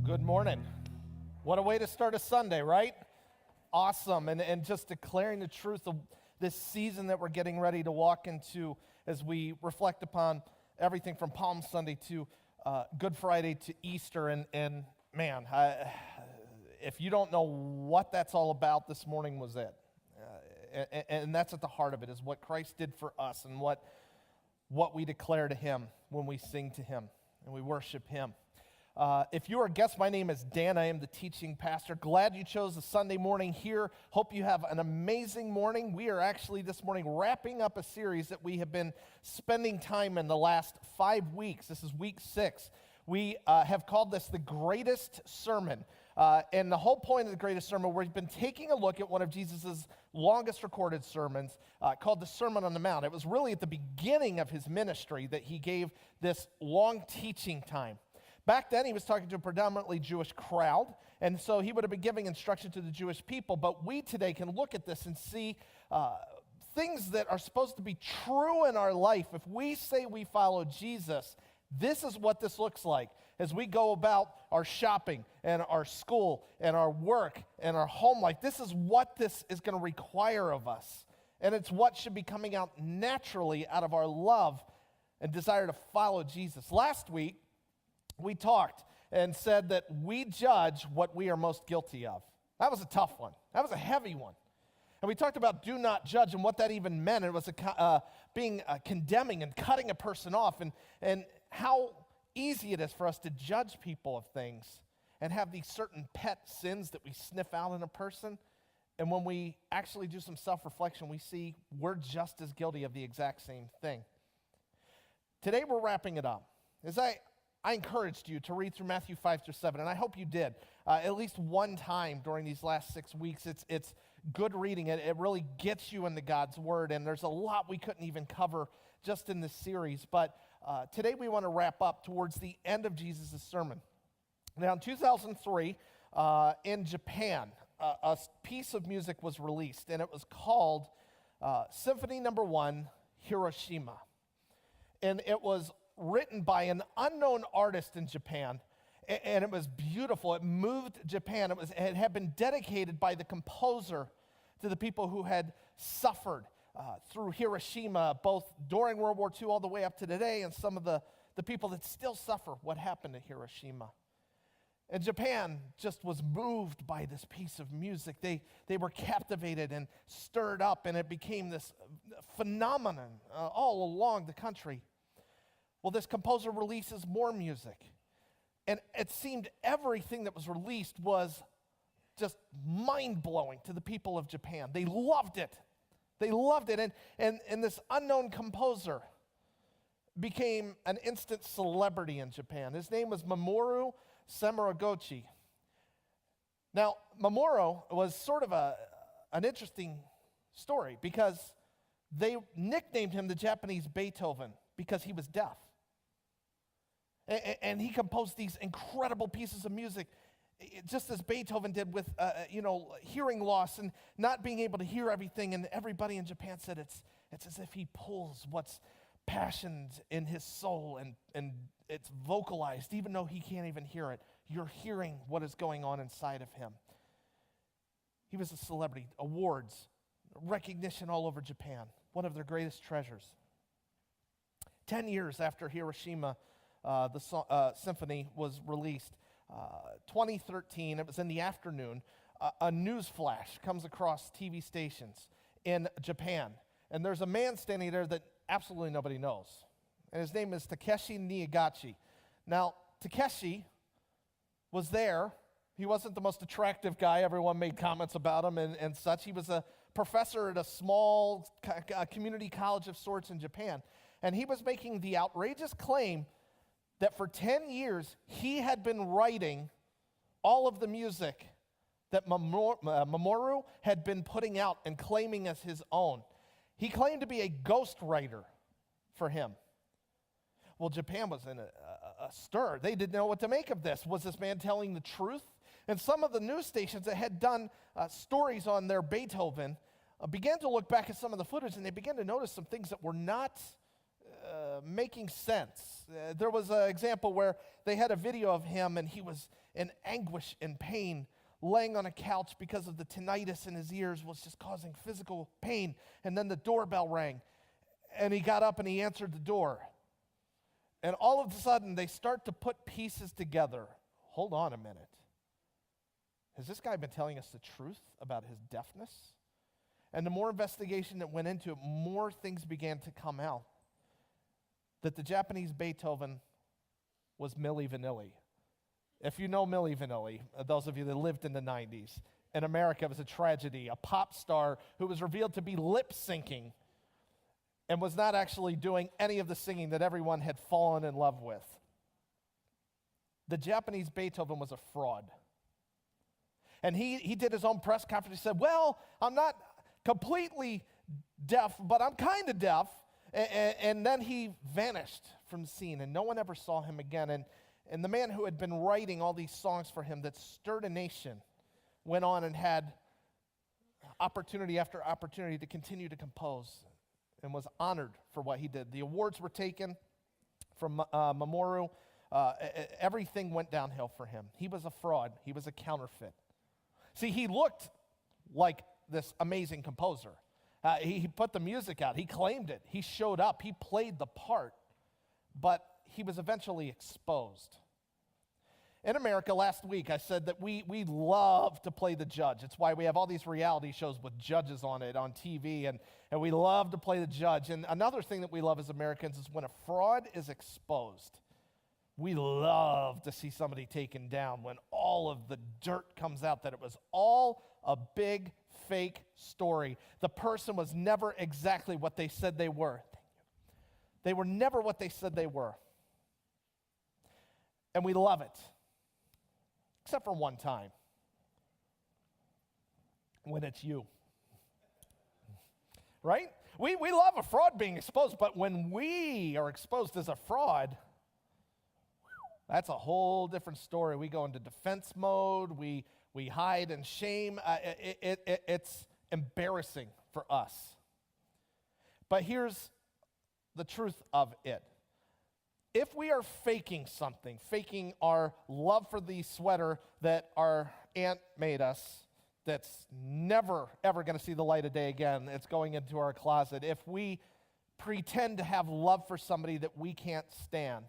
Well, good morning. What a way to start a Sunday, right? Awesome. And just declaring the truth of this season that we're getting ready to walk into as we reflect upon everything from Palm Sunday to Good Friday to Easter. And man, if you don't know what that's all about, this morning was it. And that's at the heart of it, is what Christ did for us and what we declare to him when we sing to him and we worship him. If you are a guest, my name is Dan. I am the teaching pastor. Glad you chose a Sunday morning here. Hope you have an amazing morning. We are actually this morning wrapping up a series that we have been spending time in the last 5 weeks. This is week 6. We have called this the greatest sermon. And the whole point of the greatest sermon, we've been taking a look at one of Jesus' longest recorded sermons called the Sermon on the Mount. It was really at the beginning of his ministry that he gave this long teaching time. Back then, he was talking to a predominantly Jewish crowd, and so he would have been giving instruction to the Jewish people. But we today can look at this and see things that are supposed to be true in our life. If we say we follow Jesus, this is what this looks like as we go about our shopping and our school and our work and our home life. This is what this is going to require of us, and it's what should be coming out naturally out of our love and desire to follow Jesus. Last week, we talked and said that we judge what we are most guilty of. That was a tough one. That was a heavy one. And we talked about do not judge and what that even meant. It was being condemning and cutting a person off, and how easy it is for us to judge people of things and have these certain pet sins that we sniff out in a person. And when we actually do some self-reflection, we see we're just as guilty of the exact same thing. Today we're wrapping it up. As I encouraged you to read through Matthew 5 through 7, and I hope you did at least one time during these last 6 weeks. It's good reading. It really gets you into God's Word, and there's a lot we couldn't even cover just in this series. But today we want to wrap up towards the end of Jesus' sermon. Now, in 2003, in Japan, a piece of music was released, and it was called Symphony No. 1, Hiroshima. And it was written by an unknown artist in Japan, and it was beautiful. It moved Japan. It had been dedicated by the composer to the people who had suffered through Hiroshima, both during World War II all the way up to today, and some of the people that still suffer what happened to Hiroshima. And Japan just was moved by this piece of music. They were captivated and stirred up, and it became this phenomenon all along the country. Well, this composer releases more music, and it seemed everything that was released was just mind-blowing to the people of Japan. They loved it. They loved it, and this unknown composer became an instant celebrity in Japan. His name was Mamoru Samagochi. Now, Mamoru was sort of an interesting story because they nicknamed him the Japanese Beethoven because he was deaf. And he composed these incredible pieces of music, just as Beethoven did with, hearing loss and not being able to hear everything. And everybody in Japan said it's as if he pulls what's passioned in his soul and it's vocalized, even though he can't even hear it. You're hearing what is going on inside of him. He was a celebrity, awards, recognition all over Japan, one of their greatest treasures. 10 years after Hiroshima, the symphony was released, 2013, it was in the afternoon, a news flash comes across TV stations in Japan, and there's a man standing there that absolutely nobody knows, and his name is Takeshi Niagachi. Now, Takeshi was there. He wasn't the most attractive guy. Everyone made comments about him and such. He was a professor at a small community college of sorts in Japan, and he was making the outrageous claim that for 10 years, he had been writing all of the music that Mamoru had been putting out and claiming as his own. He claimed to be a ghost writer for him. Well, Japan was in a stir. They didn't know what to make of this. Was this man telling the truth? And some of the news stations that had done stories on their Beethoven began to look back at some of the footage, and they began to notice some things that were not making sense. There was an example where they had a video of him, and he was in anguish and pain, laying on a couch because of the tinnitus in his ears was just causing physical pain. And then the doorbell rang, and he got up and he answered the door. And all of a sudden, they start to put pieces together. Hold on a minute. Has this guy been telling us the truth about his deafness? And the more investigation that went into it, more things began to come out. That the Japanese Beethoven was Milli Vanilli. If you know Milli Vanilli, those of you that lived in the 90s, in America it was a tragedy. A pop star who was revealed to be lip-syncing and was not actually doing any of the singing that everyone had fallen in love with. The Japanese Beethoven was a fraud. And he did his own press conference. He said, well, I'm not completely deaf, but I'm kind of deaf. And then he vanished from the scene, and no one ever saw him again. And the man who had been writing all these songs for him that stirred a nation went on and had opportunity after opportunity to continue to compose and was honored for what he did. The awards were taken from Mamoru. Everything went downhill for him. He was a fraud. He was a counterfeit. See, he looked like this amazing composer. He put the music out. He claimed it. He showed up. He played the part. But he was eventually exposed. In America last week, I said that we love to play the judge. It's why we have all these reality shows with judges on it on TV, and we love to play the judge. And another thing that we love as Americans is when a fraud is exposed. We love to see somebody taken down when all of the dirt comes out, that it was all a big fake story. The person was never exactly what they said they were. They were never what they said they were. And we love it. Except for one time. When it's you. Right? We love a fraud being exposed, but when we are exposed as a fraud, that's a whole different story. We go into defense mode. We hide in shame. It's embarrassing for us. But here's the truth of it. If we are faking something, faking our love for the sweater that our aunt made us, that's never, ever going to see the light of day again, it's going into our closet. If we pretend to have love for somebody that we can't stand,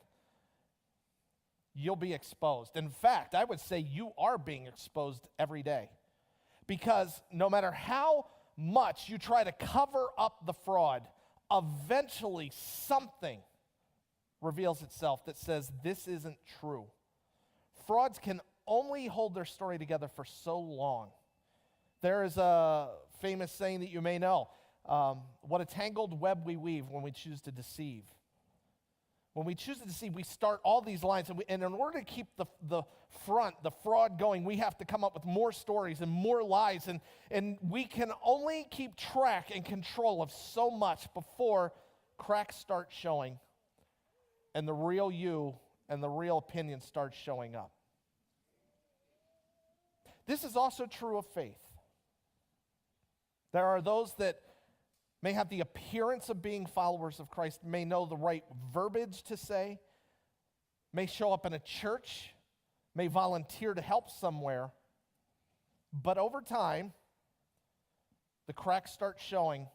you'll be exposed. In fact, I would say you are being exposed every day. Because no matter how much you try to cover up the fraud, eventually something reveals itself that says this isn't true. Frauds can only hold their story together for so long. There is a famous saying that you may know, what a tangled web we weave when we choose to deceive. When we choose to deceive, we start all these lines, and in order to keep the fraud going, we have to come up with more stories and more lies, and we can only keep track and control of so much before cracks start showing and the real you and the real opinion starts showing up. This is also true of faith. There are those that may have the appearance of being followers of Christ, may know the right verbiage to say, may show up in a church, may volunteer to help somewhere, but over time, the cracks start showing,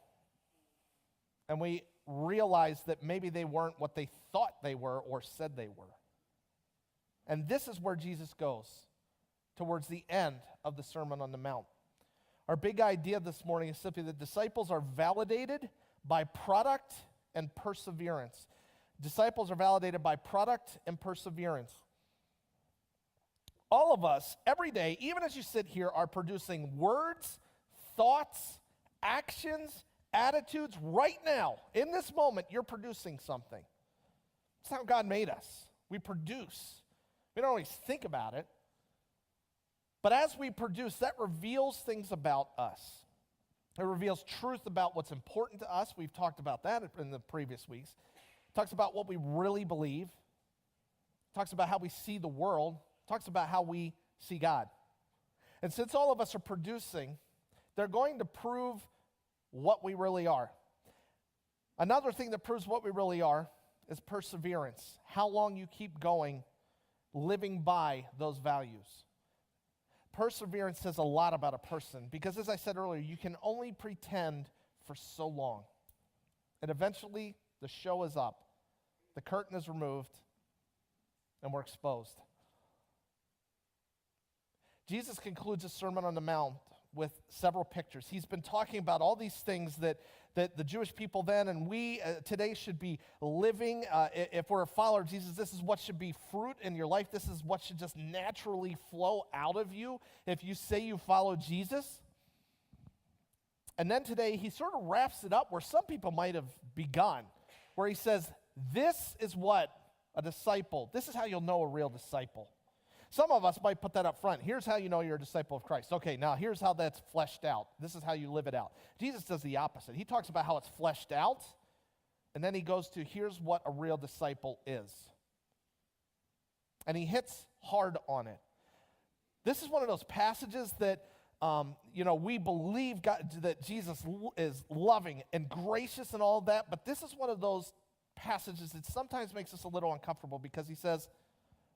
and we realize that maybe they weren't what they thought they were or said they were. And this is where Jesus goes towards the end of the Sermon on the Mount. Our big idea this morning is simply that disciples are validated by product and perseverance. Disciples are validated by product and perseverance. All of us, every day, even as you sit here, are producing words, thoughts, actions, attitudes. Right now, in this moment, you're producing something. That's how God made us. We produce. We don't always think about it. But as we produce, that reveals things about us. It reveals truth about what's important to us. We've talked about that in the previous weeks. It talks about what we really believe. It talks about how we see the world. It talks about how we see God. And since all of us are producing, they're going to prove what we really are. Another thing that proves what we really are is perseverance. How long you keep going, living by those values. Perseverance says a lot about a person because, as I said earlier, you can only pretend for so long. And eventually, the show is up, the curtain is removed, and we're exposed. Jesus concludes his Sermon on the Mount with several pictures. He's been talking about all these things that the Jewish people then and we today should be living. If we're a follower of Jesus, this is what should be fruit in your life. This is what should just naturally flow out of you if you say you follow Jesus. And then today, he sort of wraps it up where some people might have begun, where he says, this is what a disciple, this is how you'll know a real disciple. Some of us might put that up front. Here's how you know you're a disciple of Christ. Okay, now here's how that's fleshed out. This is how you live it out. Jesus does the opposite. He talks about how it's fleshed out, and then he goes to here's what a real disciple is. And he hits hard on it. This is one of those passages that, we believe that Jesus is loving and gracious and all that, but this is one of those passages that sometimes makes us a little uncomfortable because he says,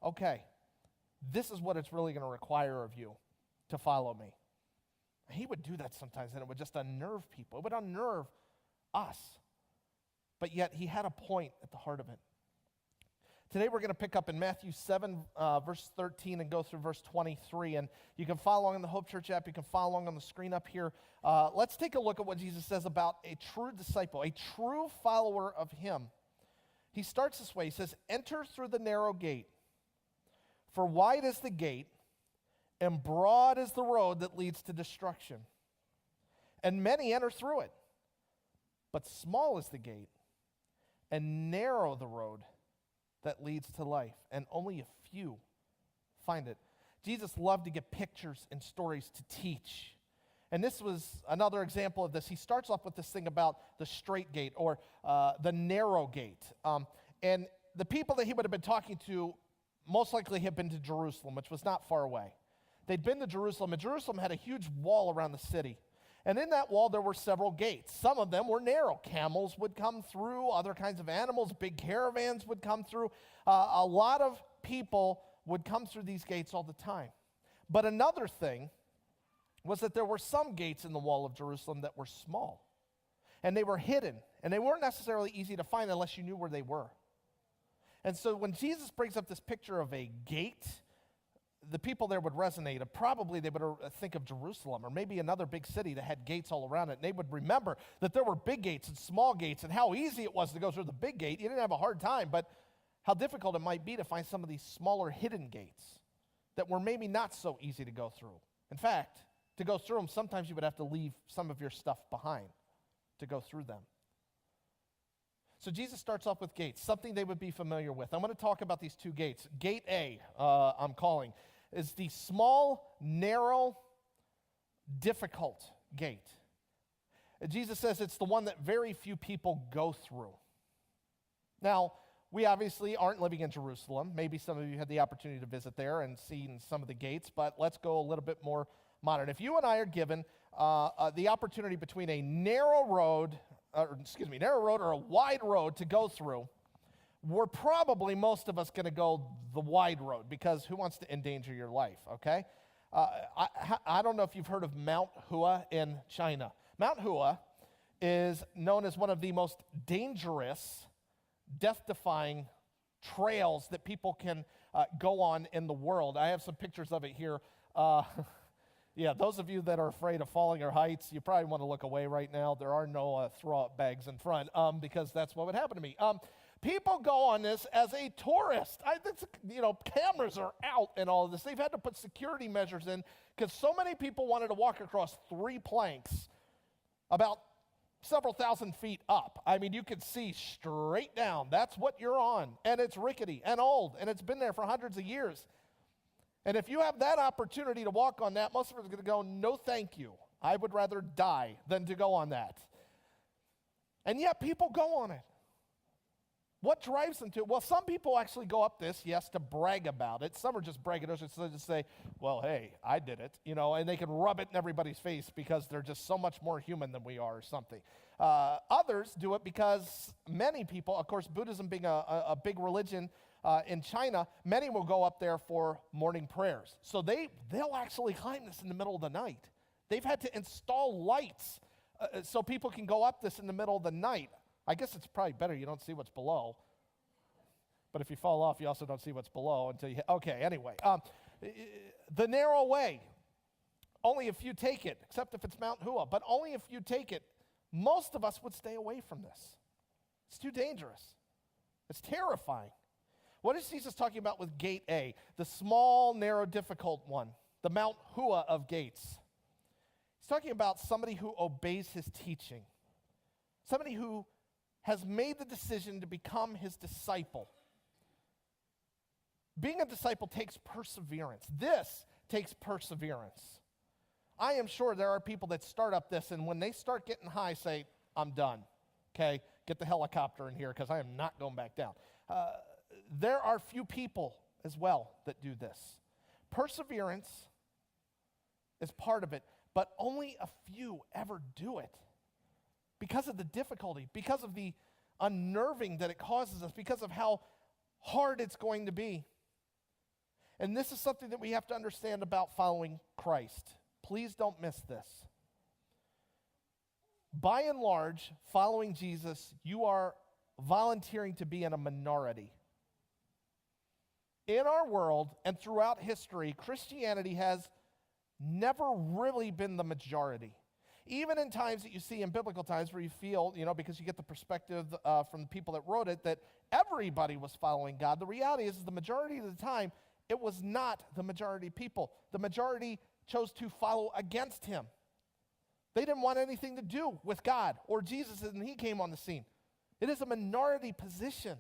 okay, this is what it's really going to require of you to follow me. And he would do that sometimes, and it would just unnerve people. It would unnerve us. But yet, he had a point at the heart of it. Today, we're going to pick up in Matthew 7, verse 13, and go through verse 23. And you can follow along in the Hope Church app. You can follow along on the screen up here. Let's take a look at what Jesus says about a true disciple, a true follower of him. He starts this way. He says, enter through the narrow gate. For wide is the gate, and broad is the road that leads to destruction. And many enter through it. But small is the gate, and narrow the road that leads to life, and only a few find it. Jesus loved to get pictures and stories to teach. And this was another example of this. He starts off with this thing about the straight gate or the narrow gate. And the people that he would have been talking to most likely had been to Jerusalem, which was not far away. They'd been to Jerusalem, and Jerusalem had a huge wall around the city. And in that wall, there were several gates. Some of them were narrow. Camels would come through, other kinds of animals, big caravans would come through. A lot of people would come through these gates all the time. But another thing was that there were some gates in the wall of Jerusalem that were small. And they were hidden, and they weren't necessarily easy to find unless you knew where they were. And so when Jesus brings up this picture of a gate, the people there would resonate. Probably they would think of Jerusalem or maybe another big city that had gates all around it. And they would remember that there were big gates and small gates and how easy it was to go through the big gate. You didn't have a hard time, but how difficult it might be to find some of these smaller hidden gates that were maybe not so easy to go through. In fact, to go through them, sometimes you would have to leave some of your stuff behind to go through them. So Jesus starts off with gates, something they would be familiar with. I'm going to talk about these two gates. Gate A, I'm calling, is the small, narrow, difficult gate. Jesus says it's the one that very few people go through. Now, we obviously aren't living in Jerusalem. Maybe some of you had the opportunity to visit there and see some of the gates, but let's go a little bit more modern. If you and I are given the opportunity between a narrow road or a wide road to go through, we're probably, most of us, going to go the wide road because who wants to endanger your life, okay? I don't know if you've heard of Mount Hua in China. Mount Hua is known as one of the most dangerous, death-defying trails that people can go on in the world. I have some pictures of it here. Yeah, those of you that are afraid of falling or heights, you probably want to look away right now. There are no throw-up bags in front because that's what would happen to me. People go on this as a tourist. Cameras are out and all of this. They've had to put security measures in because so many people wanted to walk across 3 planks about several thousand feet up. I mean, you could see straight down. That's what you're on. And it's rickety and old, and it's been there for hundreds of years. And if you have that opportunity to walk on that, most of us are going to go, no thank you. I would rather die than to go on that. And yet people go on it. What drives them to it? Well, some people actually go up this, yes, to brag about it. Some are just braggadocious, so they just say, well, hey, I did it, and they can rub it in everybody's face because they're just so much more human than we are or something. Others do it because many people, of course, Buddhism being a big religion in China, many will go up there for morning prayers. So they'll actually climb this in the middle of the night. They've had to install lights so people can go up this in the middle of the night. I guess it's probably better you don't see what's below. But if you fall off, you also don't see what's below until you hit. Okay, anyway. The narrow way, only if you take it, except if it's Mount Hua, but only if you take it. Most of us would stay away from this. It's too dangerous. It's terrifying. What is Jesus talking about with gate A? The small, narrow, difficult one, the Mount Hua of gates. He's talking about somebody who obeys his teaching, somebody who has made the decision to become his disciple. Being a disciple takes perseverance. This takes perseverance. I am sure there are people that start up this, and when they start getting high, say, I'm done. Okay, get the helicopter in here because I am not going back down. There are few people as well that do this. Perseverance is part of it, but only a few ever do it because of the difficulty, because of the unnerving that it causes us, because of how hard it's going to be. And this is something that we have to understand about following Christ. Please don't miss this. By and large, following Jesus, you are volunteering to be in a minority. In our world and throughout history, Christianity has never really been the majority. Even in times that you see in biblical times where you feel, because you get the perspective from the people that wrote it, that everybody was following God. The reality is the majority of the time, it was not the majority of people. The majority chose to follow against him. They didn't want anything to do with God or Jesus, and he came on the scene. It is a minority position.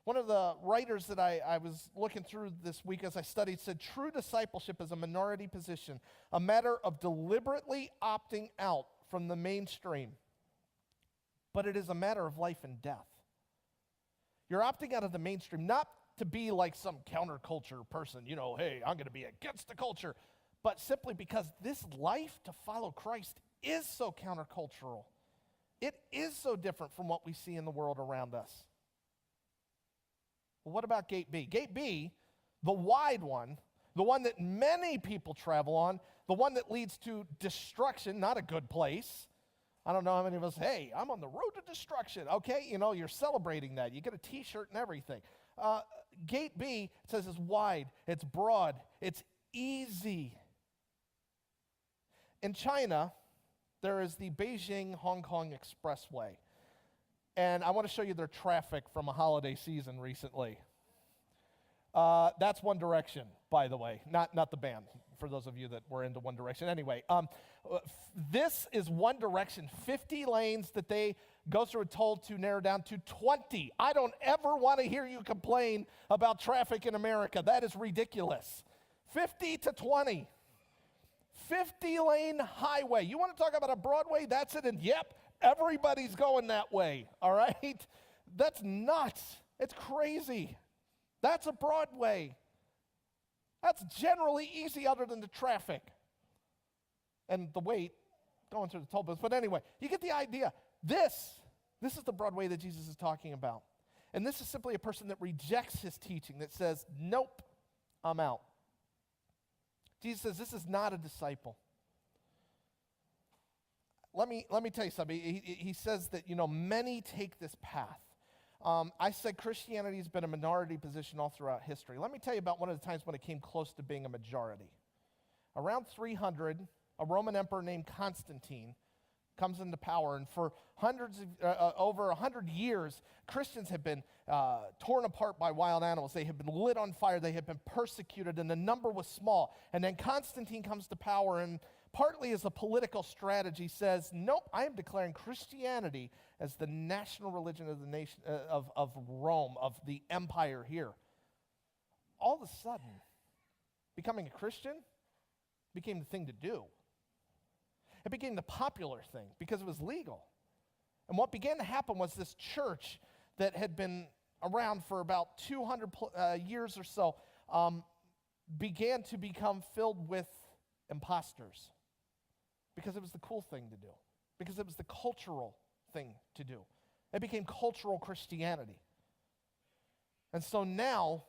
One of the writers that I was looking through this week as I studied said, true discipleship is a minority position, a matter of deliberately opting out from the mainstream. But it is a matter of life and death. You're opting out of the mainstream, not to be like some counterculture person, hey, I'm going to be against the culture, but simply because this life to follow Christ is so countercultural. It is so different from what we see in the world around us. Well, what about Gate B? Gate B, the wide one, the one that many people travel on, the one that leads to destruction, not a good place. I don't know how many of us, hey, I'm on the road to destruction. Okay, you're celebrating that. You get a t-shirt and everything. Gate B, it says, is wide, it's broad, it's easy. In China, there is the Beijing-Hong Kong Expressway. And I want to show you their traffic from a holiday season recently. That's One Direction, by the way, not the band, for those of you that were into One Direction. Anyway, this is One Direction, 50 lanes that they go through and told to narrow down to 20. I don't ever want to hear you complain about traffic in America. That is ridiculous. 50 to 20. 50-lane highway. You want to talk about a Broadway? That's it. And yep, everybody's going that way, all right? That's nuts. It's crazy. That's a Broadway. That's generally easy other than the traffic and the wait going through the toll booths. But anyway, you get the idea. This is the Broadway that Jesus is talking about. And this is simply a person that rejects his teaching, that says, nope, I'm out. Jesus says this is not a disciple. Let me tell you something. He says that, many take this path. I said Christianity has been a minority position all throughout history. Let me tell you about one of the times when it came close to being a majority. Around 300, a Roman emperor named Constantine comes into power, and for over 100 years, Christians have been torn apart by wild animals. They have been lit on fire. They have been persecuted, and the number was small. And then Constantine comes to power, and partly as a political strategy says, nope, I am declaring Christianity as the national religion of the nation of Rome, of the empire here. All of a sudden, becoming a Christian became the thing to do. It became the popular thing because it was legal. And what began to happen was this church that had been around for about 200 years or so began to become filled with imposters because it was the cool thing to do. because it was the cultural thing to do. It became cultural Christianity. And so now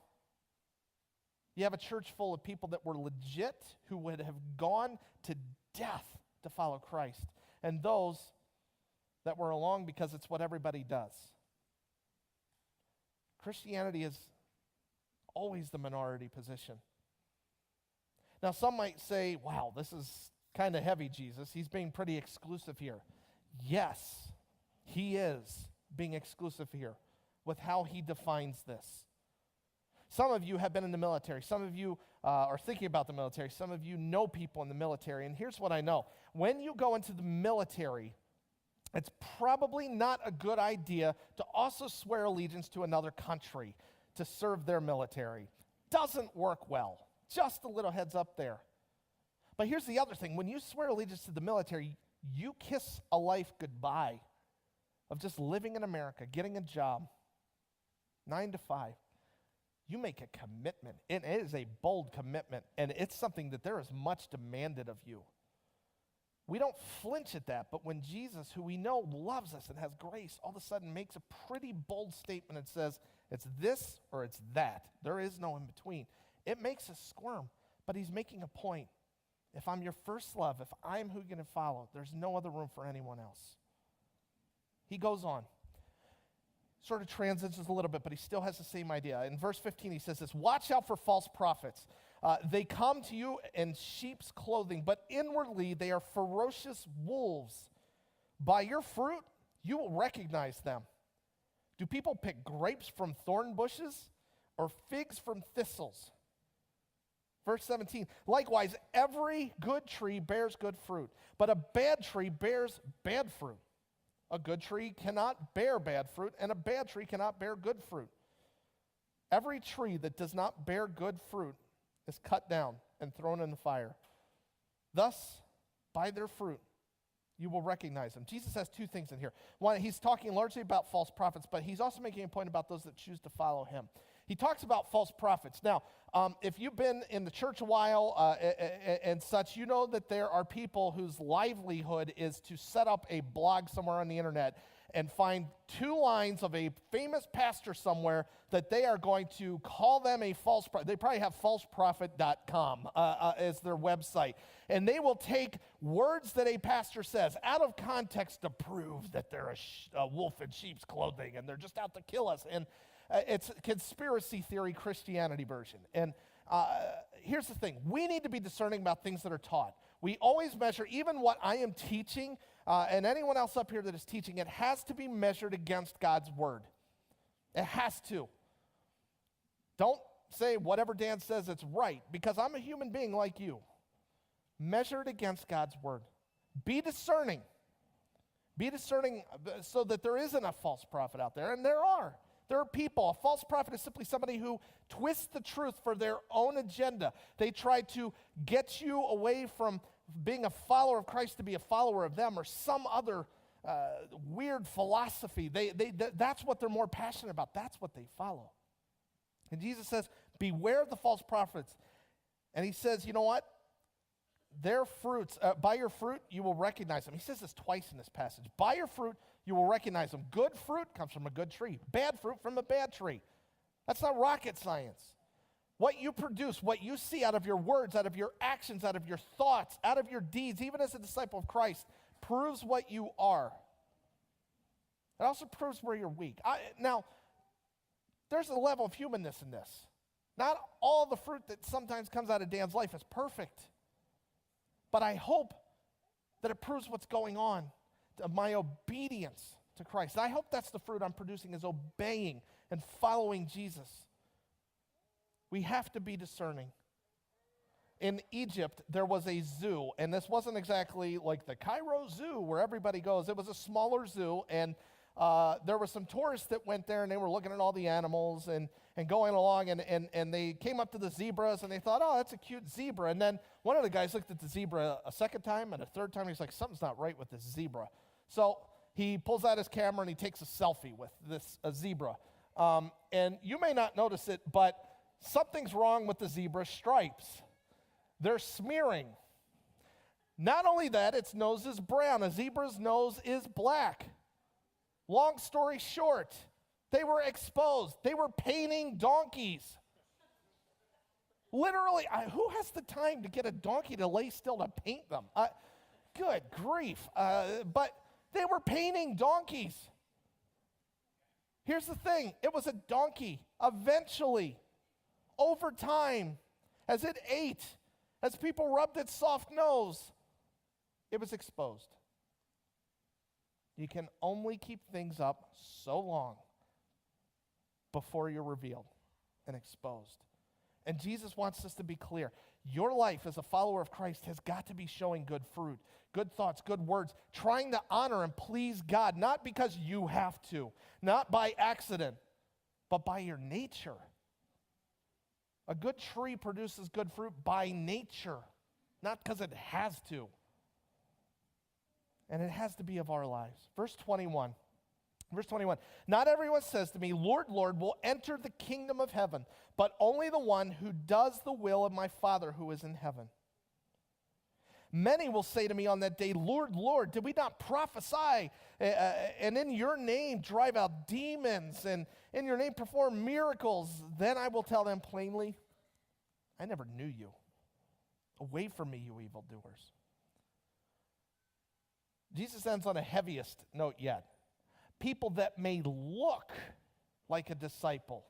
you have a church full of people that were legit, who would have gone to death to follow Christ, and those that were along because it's what everybody does. Christianity is always the minority position. Now, some might say, wow, this is kind of heavy, Jesus. He's being pretty exclusive here. Yes, he is being exclusive here with how he defines this. Some of you have been in the military. Some of you are thinking about the military. Some of you know people in the military. And here's what I know. When you go into the military, it's probably not a good idea to also swear allegiance to another country to serve their military. Doesn't work well. Just a little heads up there. But here's the other thing. When you swear allegiance to the military, you kiss a life goodbye of just living in America, getting a job, 9 to 5. You make a commitment. It is a bold commitment, and it's something that there is much demanded of you. We don't flinch at that, but when Jesus, who we know loves us and has grace, all of a sudden makes a pretty bold statement and says, it's this or it's that. There is no in between. It makes us squirm, but he's making a point. If I'm your first love, if I'm who you're going to follow, there's no other room for anyone else. He goes on. Sort of transitions a little bit, but he still has the same idea. In verse 15, he says this, watch out for false prophets. They come to you in sheep's clothing, but inwardly they are ferocious wolves. By your fruit, you will recognize them. Do people pick grapes from thorn bushes or figs from thistles? Verse 17, likewise, every good tree bears good fruit, but a bad tree bears bad fruit. A good tree cannot bear bad fruit, and a bad tree cannot bear good fruit. Every tree that does not bear good fruit is cut down and thrown in the fire. Thus, by their fruit, you will recognize them. Jesus has two things in here. One, he's talking largely about false prophets, but he's also making a point about those that choose to follow him. He talks about false prophets. Now, if you've been in the church a while and such, you know that there are people whose livelihood is to set up a blog somewhere on the internet and find 2 lines of a famous pastor somewhere that they are going to call them a false prophet. They probably have falseprophet.com as their website. And they will take words that a pastor says out of context to prove that they're a wolf in sheep's clothing and they're just out to kill us. And it's conspiracy theory Christianity version. And here's the thing. We need to be discerning about things that are taught. We always measure, even what I am teaching, and anyone else up here that is teaching, it has to be measured against God's word. It has to. Don't say whatever Dan says it's right, because I'm a human being like you. Measure it against God's word. Be discerning. Be discerning so that there isn't a false prophet out there, and there are. There are people. A false prophet is simply somebody who twists the truth for their own agenda. They try to get you away from being a follower of Christ to be a follower of them or some other weird philosophy. That's what they're more passionate about. That's what they follow. And Jesus says, beware of the false prophets. And he says, you know what? Their fruits, by your fruit, you will recognize them. He says this twice in this passage. By your fruit, you will recognize them. Good fruit comes from a good tree. Bad fruit from a bad tree. That's not rocket science. What you produce, what you see out of your words, out of your actions, out of your thoughts, out of your deeds, even as a disciple of Christ, proves what you are. It also proves where you're weak. Now, there's a level of humanness in this. Not all the fruit that sometimes comes out of Dan's life is perfect. But I hope that it proves what's going on, my obedience to Christ. I hope that's the fruit I'm producing, is obeying and following Jesus. We have to be discerning. In Egypt, there was a zoo, and this wasn't exactly like the Cairo Zoo where everybody goes. It was a smaller zoo, and there were some tourists that went there, and they were looking at all the animals and going along, and they came up to the zebras, and they thought, oh, that's a cute zebra. And then one of the guys looked at the zebra a second time, and a third time, he's like, something's not right with this zebra. So he pulls out his camera, and he takes a selfie with this zebra. And you may not notice it, but something's wrong with the zebra stripes. They're smearing. Not only that, its nose is brown. A zebra's nose is black. Long story short, they were exposed. They were painting donkeys. Literally, who has the time to get a donkey to lay still to paint them? Good grief. But they were painting donkeys. Here's the thing. It was a donkey. Eventually, over time, as it ate, as people rubbed its soft nose, it was exposed. You can only keep things up so long before you're revealed and exposed. And Jesus wants us to be clear. Your life as a follower of Christ has got to be showing good fruit, good thoughts, good words, trying to honor and please God, not because you have to, not by accident, but by your nature. A good tree produces good fruit by nature, not because it has to. And it has to be of our lives. Verse 21. Not everyone says to me, Lord, Lord, will enter the kingdom of heaven, but only the one who does the will of my Father who is in heaven. Many will say to me on that day, Lord, Lord, did we not prophesy and in your name drive out demons and in your name perform miracles? Then I will tell them plainly, I never knew you. Away from me, you evildoers. Jesus ends on the heaviest note yet. People that may look like a disciple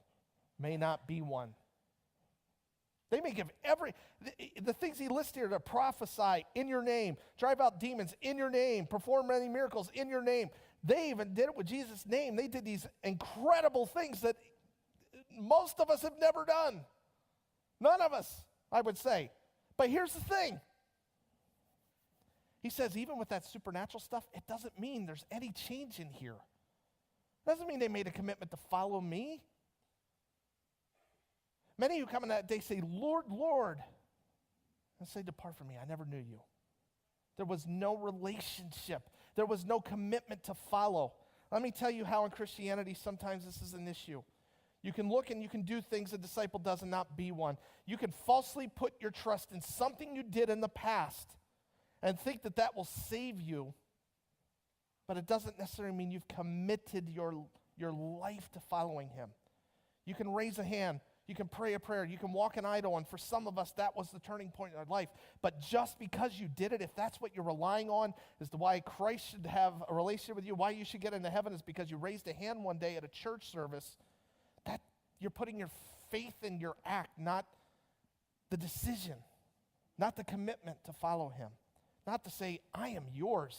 may not be one. They may give the things he lists here to prophesy in your name, drive out demons in your name, perform many miracles in your name. They even did it with Jesus' name. They did these incredible things that most of us have never done. None of us, I would say. But here's the thing. He says, even with that supernatural stuff, it doesn't mean there's any change in here. It doesn't mean they made a commitment to follow me. Many who come in that day say, Lord, Lord, and say, depart from me, I never knew you. There was no relationship. There was no commitment to follow. Let me tell you how in Christianity sometimes this is an issue. You can look and you can do things a disciple does and not be one. You can falsely put your trust in something you did in the past and think that that will save you, but it doesn't necessarily mean you've committed your life to following him. You can raise a hand, you can pray a prayer, you can walk an idol, and for some of us that was the turning point in our life. But just because you did it, if that's what you're relying on as to why Christ should have a relationship with you, why you should get into heaven is because you raised a hand one day at a church service, that you're putting your faith in your act, not the decision, not the commitment to follow him. Not to say, I am yours.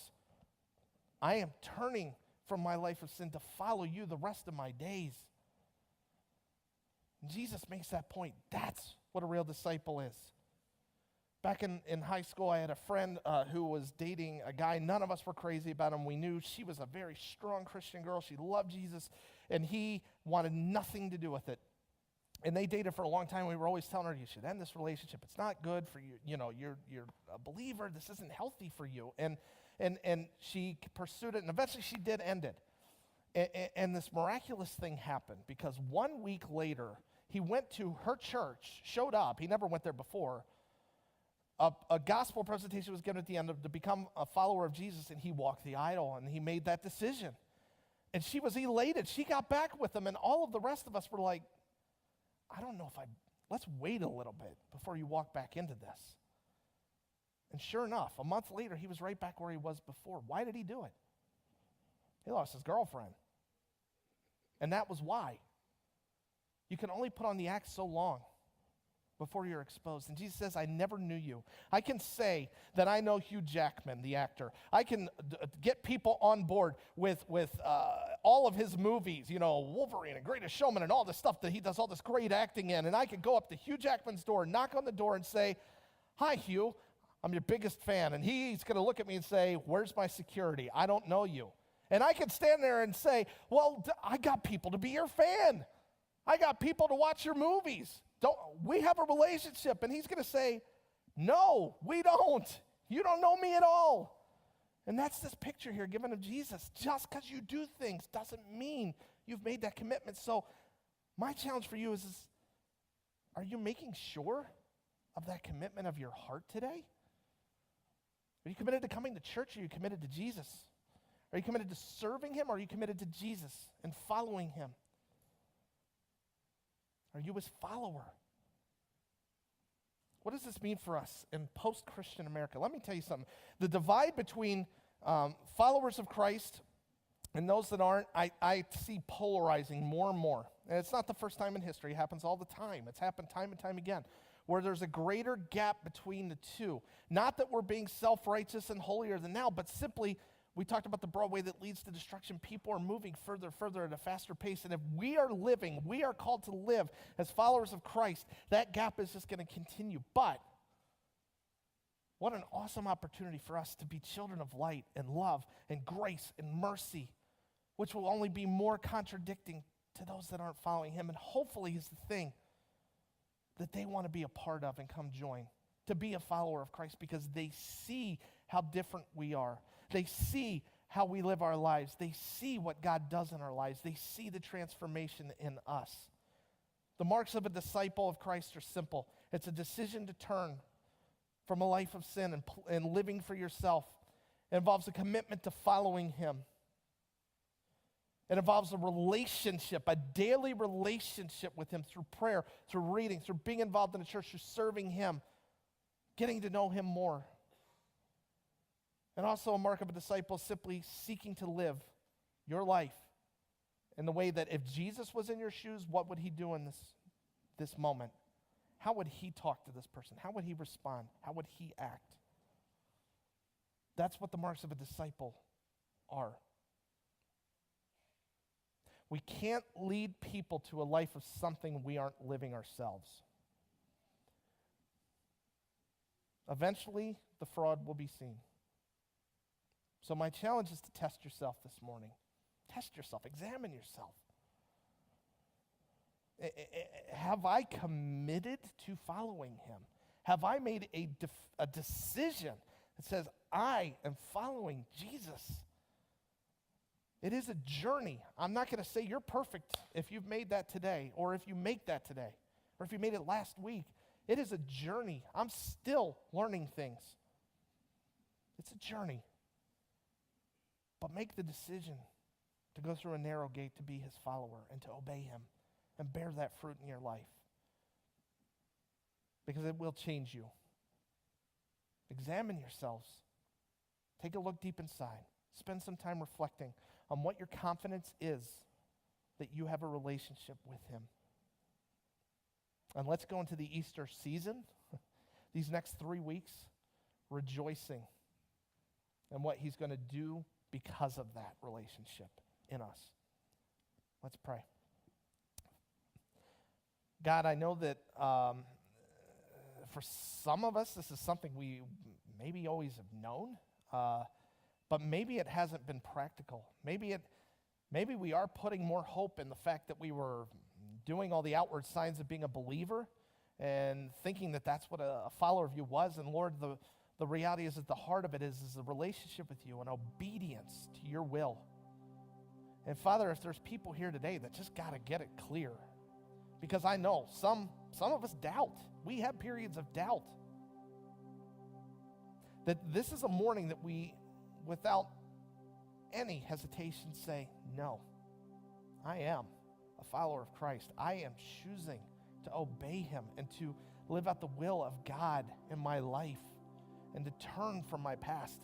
I am turning from my life of sin to follow you the rest of my days. And Jesus makes that point. That's what a real disciple is. Back in high school, I had a friend who was dating a guy. None of us were crazy about him. We knew she was a very strong Christian girl. She loved Jesus, and he wanted nothing to do with it. And they dated for a long time. We were always telling her, you should end this relationship. It's not good for you. You know, you're a believer. This isn't healthy for you. And she pursued it, and eventually she did end it. And this miraculous thing happened because 1 week later, he went to her church, showed up. He never went there before. A gospel presentation was given at the end to become a follower of Jesus, and he walked the aisle, and he made that decision. And she was elated. She got back with him, and all of the rest of us were like, I don't know let's wait a little bit before you walk back into this. And sure enough, a month later, he was right back where he was before. Why did he do it? He lost his girlfriend. And that was why. You can only put on the act so long before you're exposed. And Jesus says, I never knew you. I can say that I know Hugh Jackman, the actor. I can get people on board with all of his movies, you know, Wolverine and Greatest Showman and all this stuff that he does all this great acting in. And I could go up to Hugh Jackman's door, knock on the door and say, hi, Hugh, I'm your biggest fan. And he's going to look at me and say, where's my security? I don't know you. And I could stand there and say, well, I got people to be your fan. I got people to watch your movies. We have a relationship. And he's going to say, no, we don't. You don't know me at all. And that's this picture here given of Jesus. Just because you do things doesn't mean you've made that commitment. So my challenge for you is are you making sure of that commitment of your heart today? Are you committed to coming to church, or are you committed to Jesus? Are you committed to serving him, or are you committed to Jesus and following him? Are you his follower? What does this mean for us in post-Christian America? Let me tell you something. The divide between followers of Christ and those that aren't, I see polarizing more and more. And it's not the first time in history. It happens all the time. It's happened time and time again, where there's a greater gap between the two. Not that we're being self-righteous and holier than thou, but simply, we talked about the broad way that leads to destruction. People are moving further at a faster pace. And if we are called to live as followers of Christ, that gap is just going to continue. But what an awesome opportunity for us to be children of light and love and grace and mercy, which will only be more contradicting to those that aren't following him. And hopefully is the thing that they want to be a part of and come join, to be a follower of Christ, because they see how different we are. They see how we live our lives. They see what God does in our lives. They see the transformation in us. The marks of a disciple of Christ are simple. It's a decision to turn from a life of sin and living for yourself. It involves a commitment to following him. It involves a relationship, a daily relationship with him through prayer, through reading, through being involved in the church, through serving him, getting to know him more. And also a mark of a disciple is simply seeking to live your life in the way that if Jesus was in your shoes, what would he do in this moment? How would he talk to this person? How would he respond? How would he act? That's what the marks of a disciple are. We can't lead people to a life of something we aren't living ourselves. Eventually, the fraud will be seen. So my challenge is to test yourself this morning. Test yourself. Examine yourself. Have I committed to following him? Have I made a decision that says, I am following Jesus? It is a journey. I'm not going to say you're perfect if you've made that today, or if you make that today, or if you made it last week. It is a journey. I'm still learning things. It's a journey. But make the decision to go through a narrow gate to be his follower and to obey him and bear that fruit in your life. Because it will change you. Examine yourselves. Take a look deep inside. Spend some time reflecting on what your confidence is that you have a relationship with him. And let's go into the Easter season, these next 3 weeks, rejoicing in what he's going to do because of that relationship in us. Let's pray. God, I know that for some of us, this is something we maybe always have known, but maybe it hasn't been practical. Maybe we are putting more hope in the fact that we were doing all the outward signs of being a believer and thinking that that's what a follower of you was. And Lord, the reality is at the heart of it is a relationship with you and obedience to your will. And Father, if there's people here today that just got to get it clear, because I know some of us doubt. We have periods of doubt. That this is a morning that we, without any hesitation, say, no, I am a follower of Christ. I am choosing to obey him and to live out the will of God in my life and to turn from my past.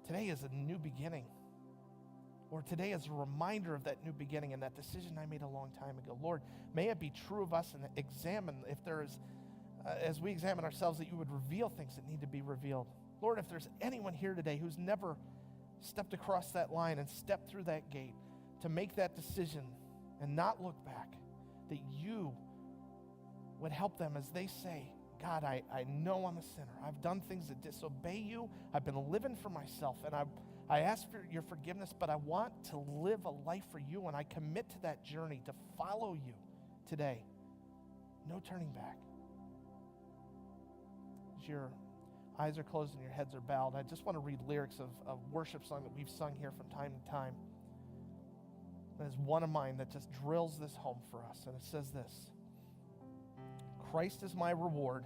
Today is a new beginning. Or today is a reminder of that new beginning and that decision I made a long time ago. Lord, may it be true of us, and examine if there is, as we examine ourselves, that you would reveal things that need to be revealed. Lord, if there's anyone here today who's never stepped across that line and stepped through that gate to make that decision and not look back, that you would help them as they say, God, I know I'm a sinner. I've done things that disobey you. I've been living for myself, and I ask for your forgiveness, but I want to live a life for you, and I commit to that journey to follow you today. No turning back. As your eyes are closed and your heads are bowed, I just want to read lyrics of a worship song that we've sung here from time to time. There's one of mine that just drills this home for us, and it says this: Christ is my reward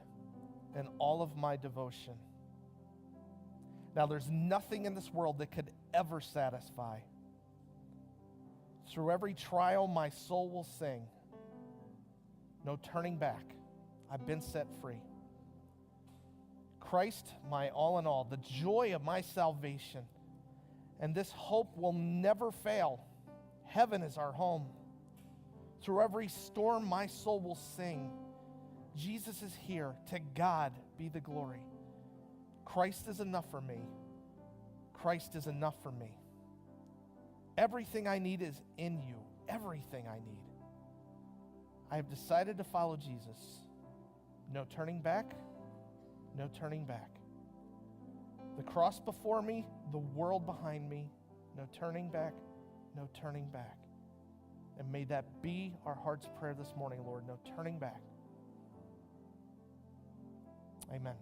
and all of my devotion. Now, there's nothing in this world that could ever satisfy. Through every trial, my soul will sing. No turning back. I've been set free. Christ, my all in all, the joy of my salvation. And this hope will never fail. Heaven is our home. Through every storm, my soul will sing. Jesus is here. To God be the glory. Christ is enough for me. Christ is enough for me. Everything I need is in you. Everything I need. I have decided to follow Jesus. No turning back. No turning back. The cross before me, the world behind me. No turning back. No turning back. And may that be our heart's prayer this morning, Lord. No turning back. Amen.